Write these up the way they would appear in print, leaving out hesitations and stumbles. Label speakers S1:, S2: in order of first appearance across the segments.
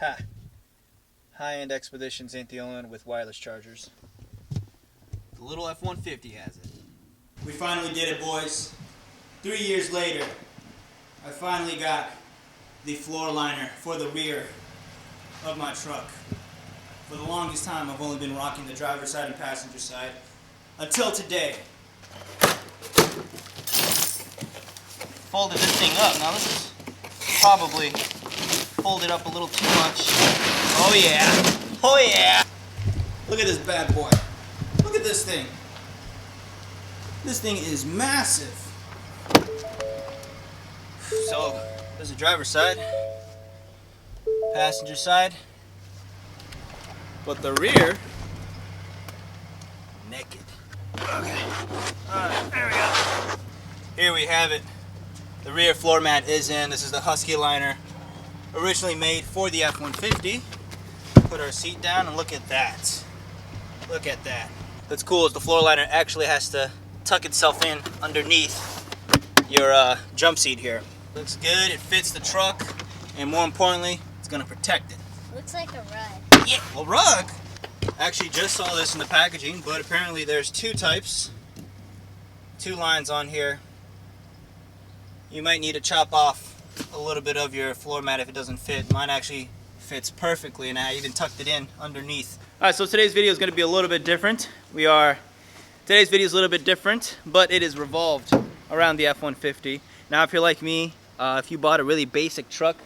S1: Ha! High-end Expeditions ain't the only one with wireless chargers. The little F-150 has it.
S2: We finally did it, boys. 3 years later, I finally got the floor liner for the rear of my truck. For the longest time, I've only been rocking the driver's side and passenger side. Until today.
S1: Folded this thing up. Now this is probably folded up a little too much. Oh yeah! Oh yeah!
S2: Look at this bad boy. Look at this thing. This thing is massive.
S1: So, there's the driver's side, passenger side, but the rear, naked. Okay. Alright, there we go. Here we have it. The rear floor mat is in. This is the Husky liner, originally made for the F-150. Put our seat down and look at that. Look at that. What's cool is the floor liner actually has to tuck itself in underneath your jump seat here. Looks good, it fits the truck, and more importantly, it's gonna protect it.
S3: Looks like a rug.
S1: Yeah, a rug? Actually just saw this in the packaging, but apparently there's two types. Two lines on here. You might need to chop off a little bit of your floor mat if it doesn't fit. Mine actually fits perfectly, and I even tucked it in underneath. Alright, so today's video is gonna be a little bit different. Today's video is a little bit different, but it is revolved around the F-150. Now, if you're like me, if you bought a really basic truck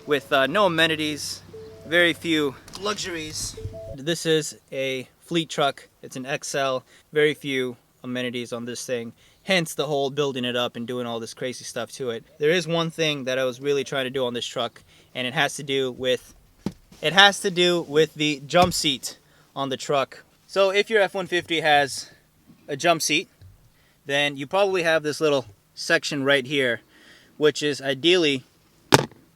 S1: with no amenities, very few luxuries, this is a fleet truck. It's an XL, very few amenities on this thing. Hence the whole building it up and doing all this crazy stuff to it. There is one thing that I was really trying to do on this truck, and it has to do with the jump seat on the truck. So if your F-150 has a jump seat, then you probably have this little section right here, which is ideally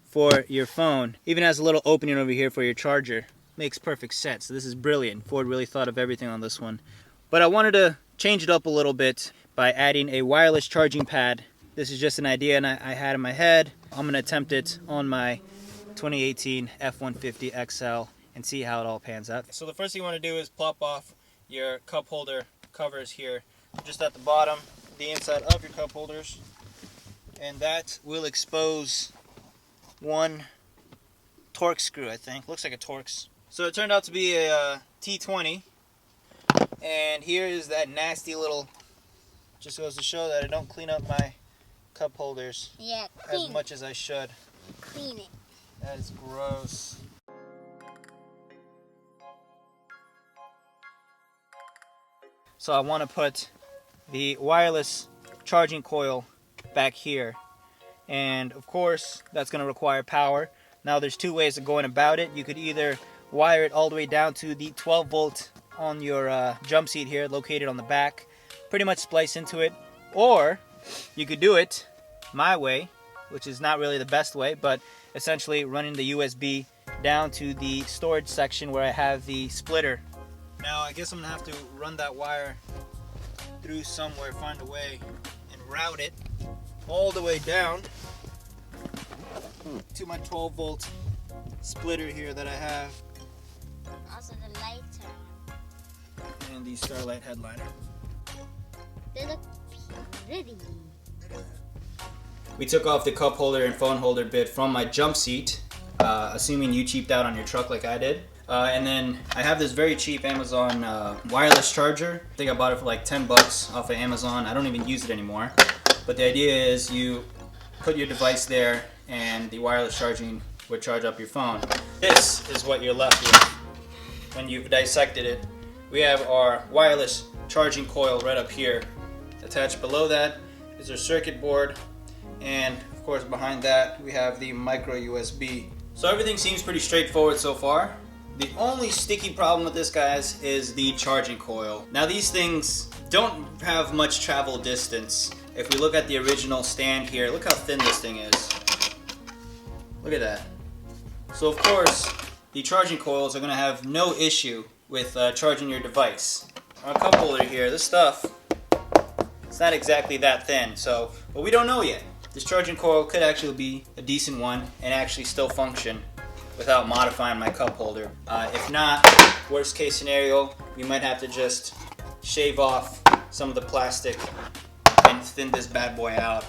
S1: for your phone. Even has a little opening over here for your charger. Makes perfect sense. So this is brilliant. Ford really thought of everything on this one. But I wanted to change it up a little bit by adding a wireless charging pad. This is just an idea I had in my head. I'm gonna attempt it on my 2018 F-150 XL and see how it all pans out. So the first thing you want to do is plop off your cup holder covers here, just at the bottom, the inside of your cup holders, and that will expose one Torx screw, I think. Looks like a Torx. So it turned out to be a T20, and here is that nasty little, just goes to show that I don't clean up my cup holders as much as I should.
S3: Clean it.
S1: That is gross. So I want to put the wireless charging coil back here, and of course that's going to require power. Now there's two ways of going about it. You could either wire it all the way down to the 12 volt on your jump seat here, located on the back, pretty much splice into it, or you could do it my way, which is not really the best way, but essentially running the USB down to the storage section where I have the splitter. Now I guess I'm gonna have to run that wire through somewhere, find a way, and route it all the way down to my 12 volt splitter here that I have.
S3: Also the lighter.
S1: And the Starlight headliner.
S3: They look pretty.
S1: We took off the cup holder and phone holder bit from my jump seat, assuming you cheaped out on your truck like I did. And then I have this very cheap Amazon wireless charger. I think I bought it for like 10 bucks off of Amazon. I don't even use it anymore. But the idea is you put your device there and the wireless charging would charge up your phone. This is what you're left with when you've dissected it. We have our wireless charging coil right up here. Attached below that is our circuit board, and of course behind that we have the micro USB. So everything seems pretty straightforward so far. The only sticky problem with this, guys, is the charging coil. Now these things don't have much travel distance. If we look at the original stand here, look how thin this thing is. Look at that. So of course, the charging coils are gonna have no issue with charging your device. Our cup holder here, this stuff, it's not exactly that thin, so, but we don't know yet. This charging coil could actually be a decent one and actually still function without modifying my cup holder. If not, worst case scenario, we might have to just shave off some of the plastic and thin this bad boy out.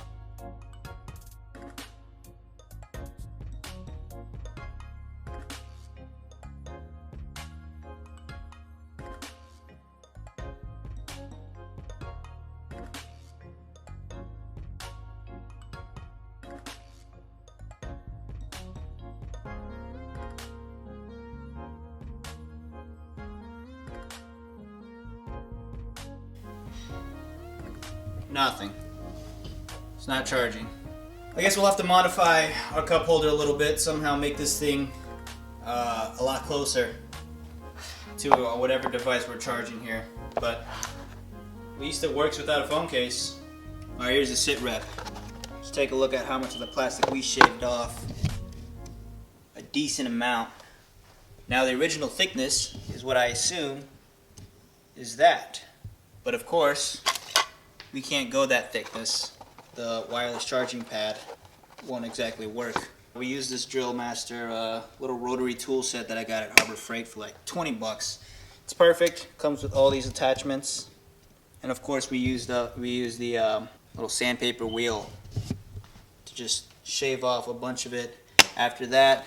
S1: Nothing. It's not charging. I guess we'll have to modify our cup holder a little bit, somehow make this thing a lot closer to whatever device we're charging here. But at least it works without a phone case. Alright, here's the sit rep. Let's take a look at how much of the plastic we shaved off. A decent amount. Now the original thickness is what I assume is that. But of course, we can't go that thickness. The wireless charging pad won't exactly work. We use this Drill Master little rotary tool set that I got at Harbor Freight for like 20 bucks. It's perfect. Comes with all these attachments, and of course we use the little sandpaper wheel to just shave off a bunch of it. After that,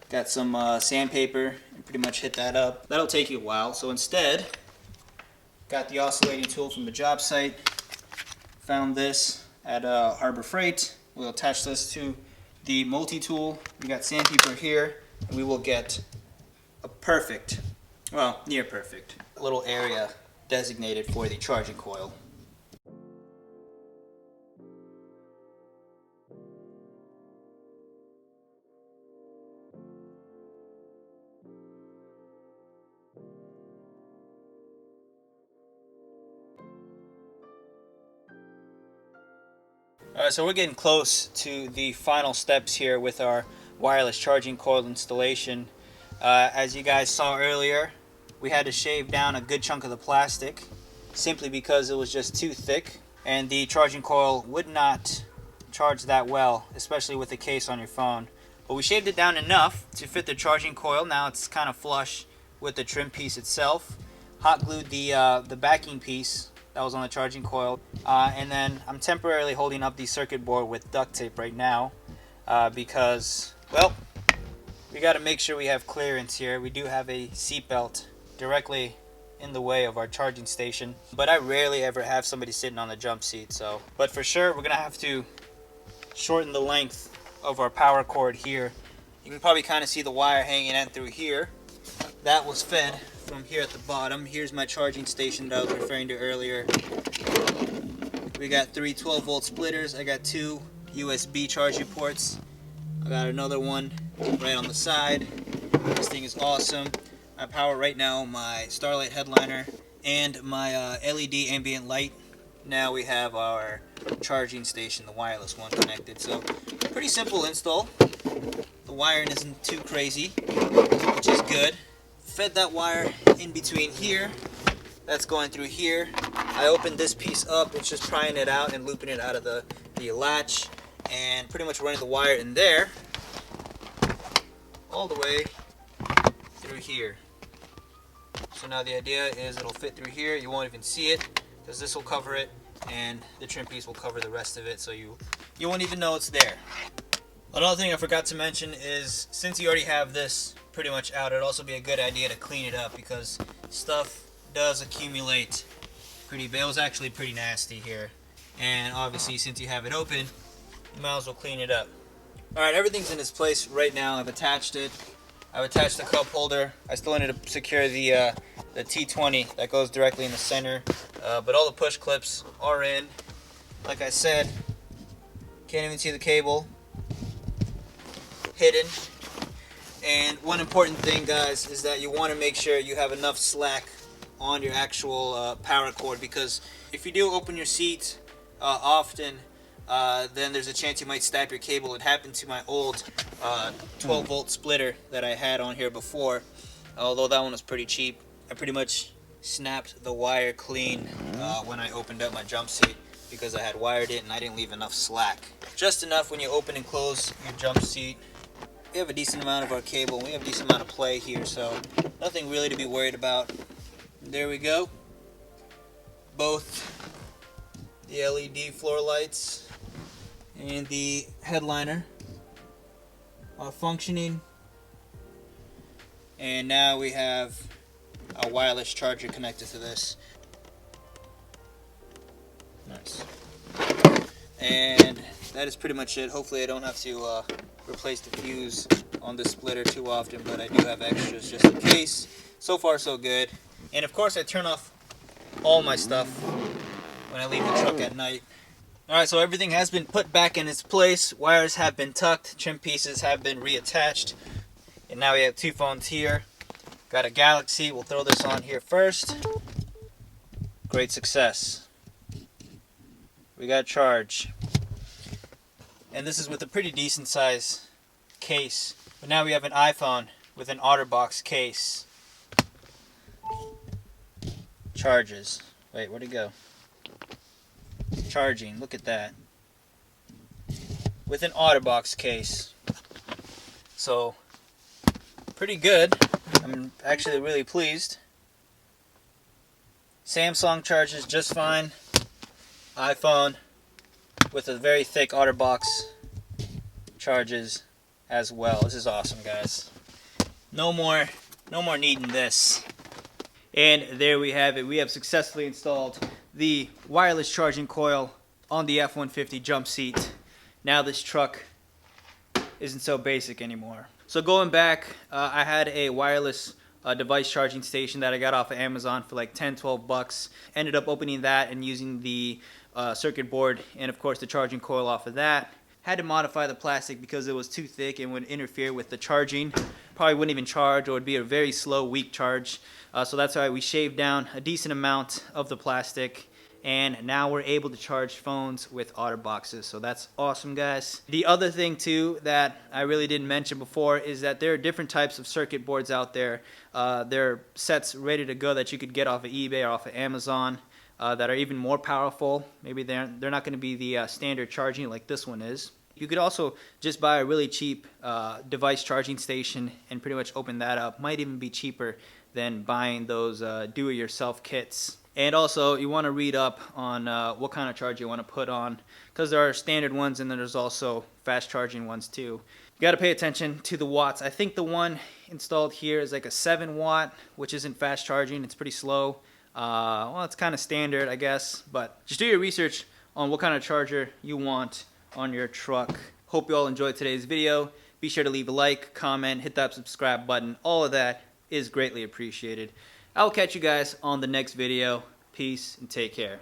S1: got some sandpaper and pretty much hit that up. That'll take you a while. So instead, got the oscillating tool from the job site. Found this at Harbor Freight. We'll attach this to the multi-tool. We got sandpaper here, and we will get a perfect, well, near perfect, little area designated for the charging coil. Alright, so we're getting close to the final steps here with our wireless charging coil installation. As you guys saw earlier, we had to shave down a good chunk of the plastic simply because it was just too thick, and the charging coil would not charge that well, especially with the case on your phone. But we shaved it down enough to fit the charging coil. Now it's kind of flush with the trim piece itself. Hot glued the backing piece that was on the charging coil, and then I'm temporarily holding up the circuit board with duct tape right now because, well, we got to make sure we have clearance here. We do have a seat belt directly in the way of our charging station, but I rarely ever have somebody sitting on the jump seat. So, but for sure we're gonna have to shorten the length of our power cord here. You can probably kind of see the wire hanging in through here. That was fed from here at the bottom. Here's my charging station that I was referring to earlier. We got 3 12-volt splitters. I got 2 USB charging ports. I got another one right on the side. This thing is awesome. I power right now my Starlight headliner and my LED ambient light. Now we have our charging station, the wireless one, connected. So pretty simple install. The wiring isn't too crazy, which is good. Fed that wire in between here. That's going through here. I opened this piece up. It's just prying it out and looping it out of the latch, and pretty much running the wire in there all the way through here. So now the idea is it'll fit through here. You won't even see it because this will cover it, and the trim piece will cover the rest of it, so you won't even know it's there. Another thing I forgot to mention is, since you already have this pretty much out, it'd also be a good idea to clean it up because stuff does accumulate pretty bad. It was actually pretty nasty here, and obviously since you have it open, you might as well clean it up. Alright, everything's in its place right now. I've attached it. I've attached the cup holder. I still need to secure the T20 that goes directly in the center, but all the push clips are in. Like I said, can't even see the cable, hidden. And one important thing, guys, is that you want to make sure you have enough slack on your actual power cord, because if you do open your seat often, then there's a chance you might snap your cable. It happened to my old 12-volt splitter that I had on here before. Although that one was pretty cheap, I pretty much snapped the wire clean when I opened up my jump seat, because I had wired it and I didn't leave enough slack. Just enough when you open and close your jump seat, we have a decent amount of our cable, and we have a decent amount of play here, so nothing really to be worried about. There we go. Both the LED floor lights and the headliner are functioning. And now we have a wireless charger connected to this. Nice. And that is pretty much it. Hopefully I don't have to replace the fuse on the splitter too often, but I do have extras just in case. So far so good. And of course I turn off all my stuff when I leave the truck at night. Alright, so everything has been put back in its place. Wires have been tucked, trim pieces have been reattached. And now we have two phones here. Got a Galaxy, we'll throw this on here first. Great success. We got charge. And this is with a pretty decent size case. But now we have an iPhone with an OtterBox case. Charges. Wait, where'd it go? Charging, look at that. With an OtterBox case. So, pretty good. I'm actually really pleased. Samsung charges just fine. iPhone with a very thick OtterBox charges as well. This is awesome, guys. No more needing this. And there we have it. We have successfully installed the wireless charging coil on the F-150 jump seat. Now this truck isn't so basic anymore. So going back, I had a wireless device charging station that I got off of Amazon for like 10-12 bucks. Ended up opening that and using the circuit board and of course the charging coil off of that. Had to modify the plastic because it was too thick and would interfere with the charging. Probably wouldn't even charge, or it would be a very slow, weak charge. So that's why we shaved down a decent amount of the plastic, and now we're able to charge phones with OtterBoxes. So that's awesome, guys. The other thing too that I really didn't mention before is that there are different types of circuit boards out there. There are sets ready to go that you could get off of eBay or off of Amazon that are even more powerful. Maybe they're not going to be the standard charging like this one is. You could also just buy a really cheap device charging station and pretty much open that up. Might even be cheaper than buying those do-it-yourself kits. And also, you want to read up on what kind of charger you want to put on, because there are standard ones and then there's also fast charging ones too. You got to pay attention to the watts. I think the one installed here is like a 7 watt, which isn't fast charging. It's pretty slow. Well, it's kind of standard, I guess, but just do your research on what kind of charger you want on your truck. Hope you all enjoyed today's video. Be sure to leave a like, comment, hit that subscribe button. All of that is greatly appreciated. I'll catch you guys on the next video. Peace and take care.